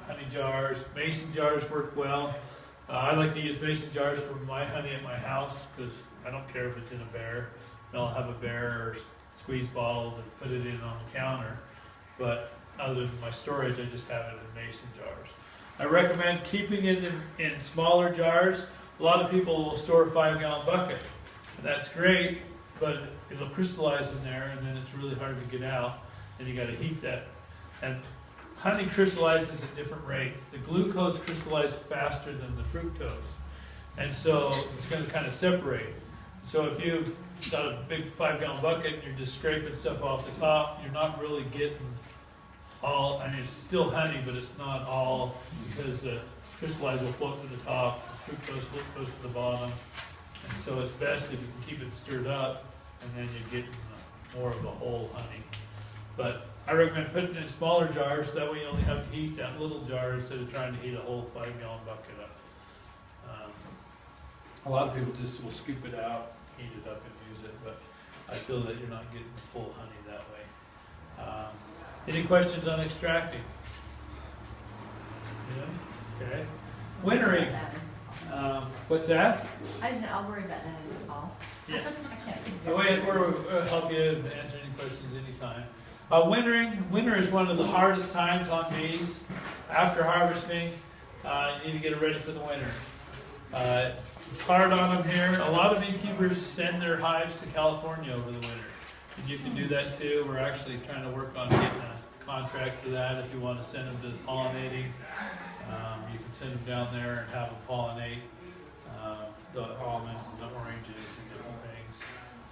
honey jars. Mason jars work well. I like to use mason jars for my honey at my house because I don't care if it's in a bear. I'll have a bear or squeeze bottle and put it in on the counter. But other than my storage, I just have it in mason jars. I recommend keeping it in smaller jars. A lot of people will store a 5-gallon bucket. And that's great, but it'll crystallize in there and then it's really hard to get out. And you got to heat that. And honey crystallizes at different rates. The glucose crystallizes faster than the fructose. And so it's going to kind of separate. So if you've got a big 5-gallon bucket and you're just scraping stuff off the top, you're not really getting all, I mean it's still honey, but it's not all because the crystallizer will float to the top, the fructose goes to the bottom. And so it's best if you can keep it stirred up and then you get more of a whole honey. But I recommend putting it in smaller jars, that way you only have to heat that little jar instead of trying to heat a whole 5-gallon bucket up. A lot of people just will scoop it out, heat it up and use it, but I feel that you're not getting the full honey that way. Any questions on extracting? Yeah? Okay. Wintering. What's that? I'll worry about that in the fall. Yeah. I can't think We'll help you answer any questions anytime. Wintering. Winter is one of the hardest times on bees. After harvesting, you need to get it ready for the winter. It's hard on them here. A lot of beekeepers send their hives to California over the winter. And you can do that too. We're actually trying to work on getting a contract for that if you want to send them to pollinating. You can send them down there and have them pollinate the almonds and the oranges and different things.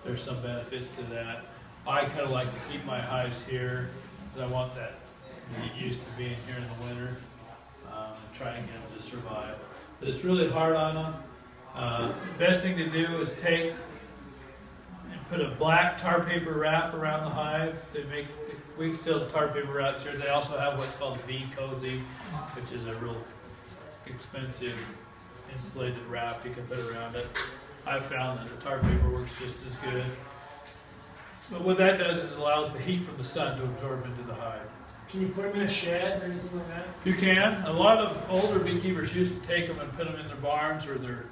There's some benefits to that. I kind of like to keep my hives here because I want that to get used to being here in the winter and try and get them to survive. But it's really hard on them. Best thing to do is take and put a black tar paper wrap around the hive. We sell tar paper wraps here. They also have what's called Bee Cozy, which is a real expensive insulated wrap you can put around it. I've found that the tar paper works just as good. But what that does is it allows the heat from the sun to absorb into the hive. Can you put them in a shed or anything like that? You can. A lot of older beekeepers used to take them and put them in their barns or their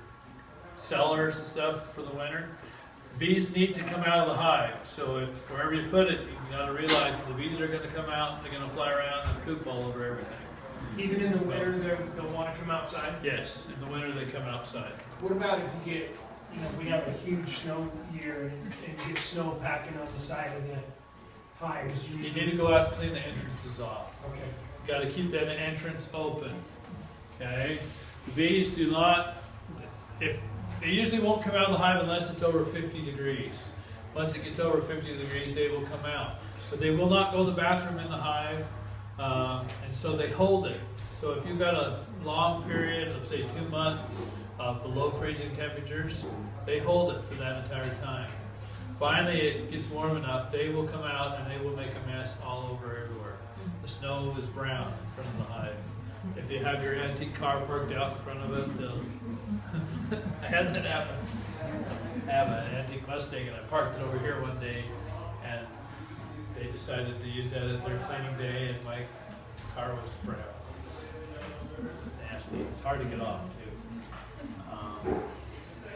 cellars and stuff for the winter. Bees need to come out of the hive, so if wherever you put it, you got to realize that the bees are going to come out and they're going to fly around and poop all over everything. Even in the winter, they'll want to come outside? Yes, in the winter they come outside. What about if you get, we have a huge snow year and you get snow packing on the side of the hives? You need to go out and clean the entrances off. Okay. You got to keep that entrance open. Okay? The bees do not, they usually won't come out of the hive unless it's over 50 degrees. Once it gets over 50 degrees, they will come out. But they will not go to the bathroom in the hive, and so they hold it. So if you've got a long period of, say, 2 months below freezing temperatures, they hold it for that entire time. Finally, it gets warm enough, they will come out and they will make a mess all over everywhere. The snow is brown in front of the hive. If you have your antique car parked out in front of it, they'll I had that happen. I have an antique Mustang and I parked it over here one day and they decided to use that as their cleaning day and my car was brown. It was nasty. It's hard to get off too.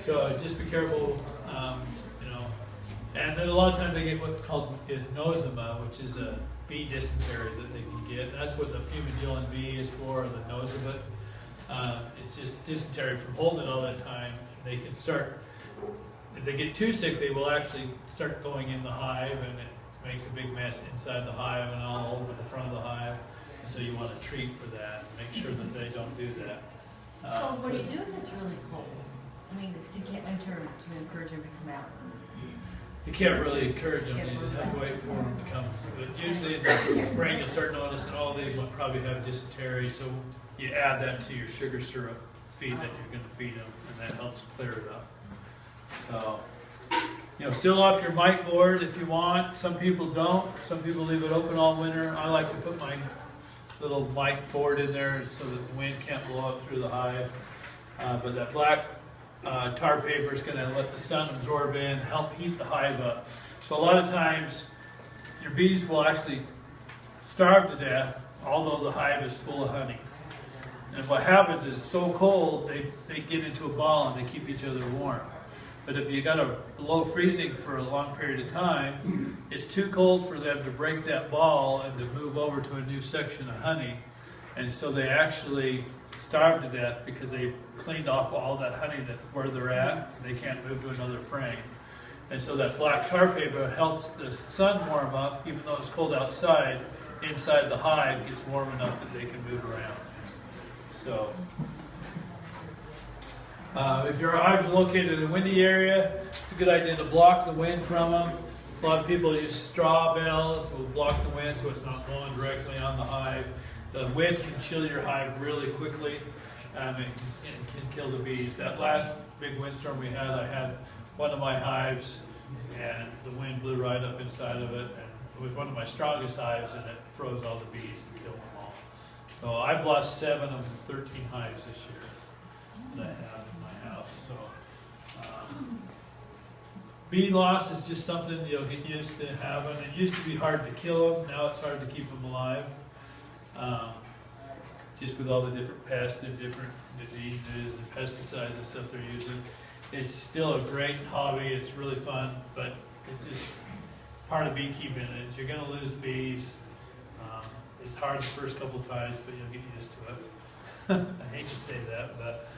So just be careful, And then a lot of times they get what's called nosema, which is a bee dysentery that they can get. That's what the fumagillin B is for, or the nose of it. It's just dysentery from holding it all that time. They can start, if they get too sick, they will actually start going in the hive, and it makes a big mess inside the hive and all over the front of the hive. And so you want to treat for that and make sure that they don't do that. So what do you do if it's really cold? I mean, to encourage them to come out. You can't really encourage them, you just have to wait for them to come. But usually in the spring you'll start noticing, they will probably have dysentery, so you add that to your sugar syrup feed that you're going to feed them, and that helps clear it up. So, seal off your mite board if you want. Some people don't. Some people leave it open all winter. I like to put my little mite board in there so that the wind can't blow up through the hive. But that black tar paper is going to let the sun absorb in, help heat the hive up. So a lot of times your bees will actually starve to death, although the hive is full of honey. And what happens is it's so cold, they get into a ball and they keep each other warm. But if you got a below freezing for a long period of time, it's too cold for them to break that ball and to move over to a new section of honey. And so they actually starve to death because they've cleaned off all that honey that where they're at. They can't move to another frame. And so that black tar paper helps the sun warm up, even though it's cold outside. Inside the hive gets warm enough that they can move around. So, if your hives are located in a windy area, it's a good idea to block the wind from them. A lot of people use straw bales to block the wind so it's not blowing directly on the hive. The wind can chill your hive really quickly and can kill the bees. That last big windstorm we had, I had one of my hives and the wind blew right up inside of it. And it was one of my strongest hives and it froze all the bees and killed them all. So I've lost 7 of the 13 hives this year that I have in my house. So bee loss is just something you'll get used to having. It used to be hard to kill them. Now it's hard to keep them alive. Just with all the different pests and different diseases and pesticides and stuff they're using. It's still a great hobby. It's really fun, but it's just part of beekeeping. Is you're going to lose bees. It's hard the first couple times, but you'll get used to it. I hate to say that, but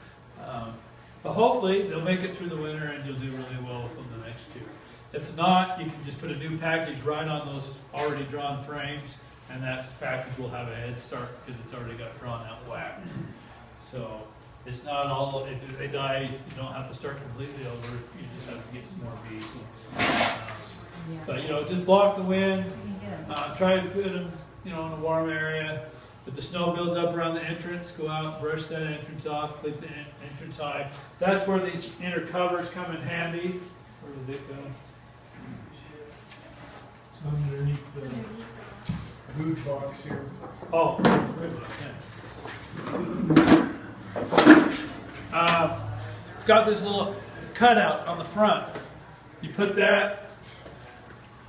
hopefully they'll make it through the winter and you'll do really well with them the next year. If not, you can just put a new package right on those already drawn frames, and that package will have a head start because it's already got drawn out wax. So it's not all, if they die, you don't have to start completely over. You just have to get some more bees. But just block the wind. Try to put them, in a warm area. If the snow builds up around the entrance, go out, brush that entrance off, clean the entrance hive. That's where these inner covers come in handy. Where did it go? It's underneath the food box here. Oh, it's got this little cutout on the front. You put that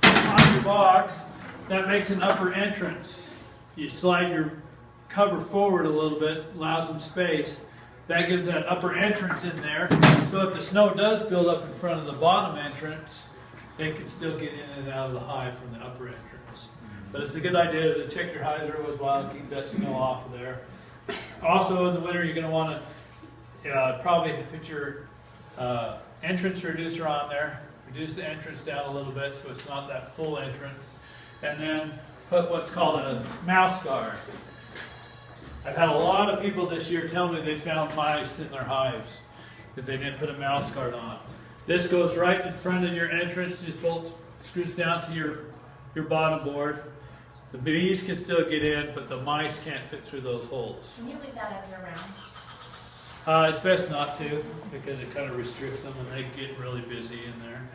on your box, that makes an upper entrance. You slide your cover forward a little bit, allows some space. That gives that upper entrance in there. So if the snow does build up in front of the bottom entrance, they can still get in and out of the hive from the upper entrance. But it's a good idea to check your hives every once in a while and keep that snow off of there. Also in the winter, you're going to want to probably put your entrance reducer on there. Reduce the entrance down a little bit so it's not that full entrance. And then put what's called a mouse guard. I've had a lot of people this year tell me they found mice in their hives because they didn't put a mouse guard on. This goes right in front of your entrance, just screws down to your bottom board. The bees can still get in, but the mice can't fit through those holes. Can you leave that up year round? It's best not to because it kind of restricts them and they get really busy in there.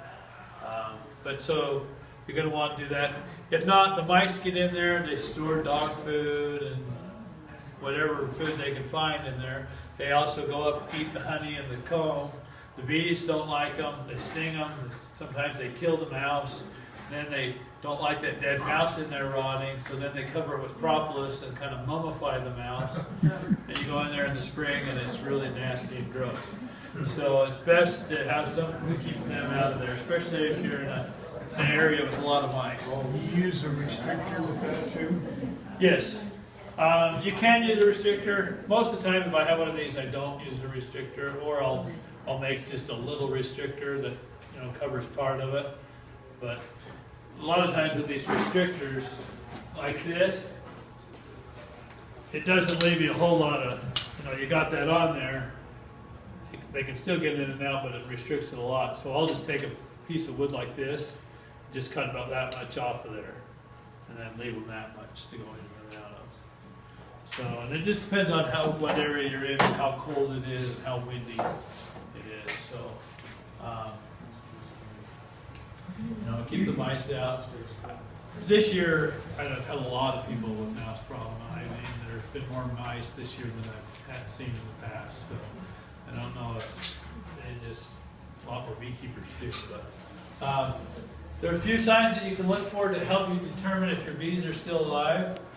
But so you're going to want to do that. If not, the mice get in there and they store dog food and whatever food they can find in there. They also go up and eat the honey and the comb. The bees don't like them. They sting them. Sometimes they kill the mouse. Then they don't like that dead mouse in there rotting, so then they cover it with propolis and kind of mummify the mouse. And you go in there in the spring and it's really nasty and gross. So it's best to have something to keep them out of there, especially if you're in an area with a lot of mice. You use a restrictor with that too? Yes. You can use a restrictor. Most of the time if I have one of these I don't use a restrictor, or I'll make just a little restrictor that covers part of it. But a lot of times with these restrictors like this, it doesn't leave you a whole lot of, you got that on there, they can still get in and out, but it restricts it a lot. So I'll just take a piece of wood like this, just cut about that much off of there, and then leave them that much to go in and out of. So, and it just depends on what area you're in, and how cold it is, and how windy it is. So, keep the mice out. This year, I've had a lot of people with mouse problem. I mean, there's been more mice this year than I've had seen in the past. So I don't know if they just a lot more beekeepers too. But there are a few signs that you can look for to help you determine if your bees are still alive.